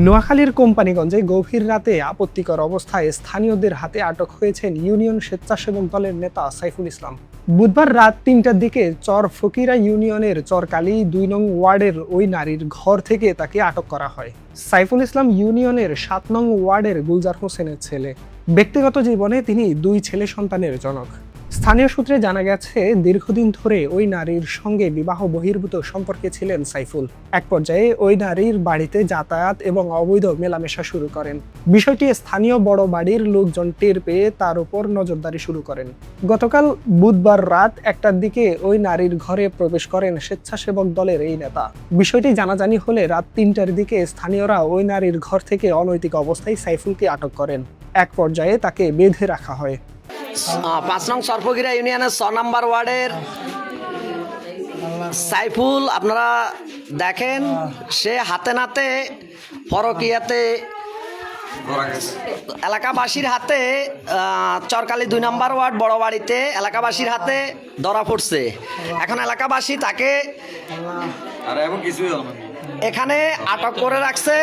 নোয়াখালীর কোম্পানিগঞ্জে গভীর রাতে আপত্তিকর অবস্থায় স্থানীয়দের হাতে আটক হয়েছেন ইউনিয়ন স্বেচ্ছাসেবক দলের নেতা সাইফুল ইসলাম। বুধবার রাত ৩টার দিকে চর ফকিরা ইউনিয়নের চরকালী ২ নং ওয়ার্ডের ওই নারীর ঘর থেকে তাকে আটক করা হয়। সাইফুল ইসলাম ইউনিয়নের ৭ নং ওয়ার্ডের গুলজার হোসেনের ছেলে। ব্যক্তিগত জীবনে তিনি ২ ছেলে সন্তানের জনক। স্থানীয় সূত্রে জানা গেছে, দীর্ঘদিন ধরে ওই নারীর সঙ্গে বিবাহ বহির্ভূত সম্পর্কে ছিলেন সাইফুল। এক পর্যায়ে ওই নারীর বাড়িতে যাতায়াত এবং অবৈধ মেলামেশা শুরু করেন। বিষয়টি স্থানীয় বড় বাড়ির লোকজন টের পেয়ে তার উপর নজরদারি শুরু করেন। গতকাল বুধবার রাত ১টার দিকে ওই নারীর ঘরে প্রবেশ করেন স্বেচ্ছাসেবক দলের এই নেতা। বিষয়টি জানাজানি হলে রাত ৩টার দিকে স্থানীয়রা ওই নারীর ঘর থেকে অনৈতিক অবস্থায় সাইফুলকে আটক করেন। এক পর্যায়ে তাকে বেঁধে রাখা হয়। ৫ নং সরফগিরা ইউনিয়নের ৬ নম্বর ওয়ার্ডের সাইফুল, আপনারা দেখেন সে হাতে নাতে পরকীয়াতে এলাকাবাসীর হাতে, চরকালী ২ নম্বর ওয়ার্ড বড় বাড়িতে এলাকাবাসীর হাতে ধরা পড়ছে। এখন এলাকাবাসী তাকে এখানে আটক করে রাখছে।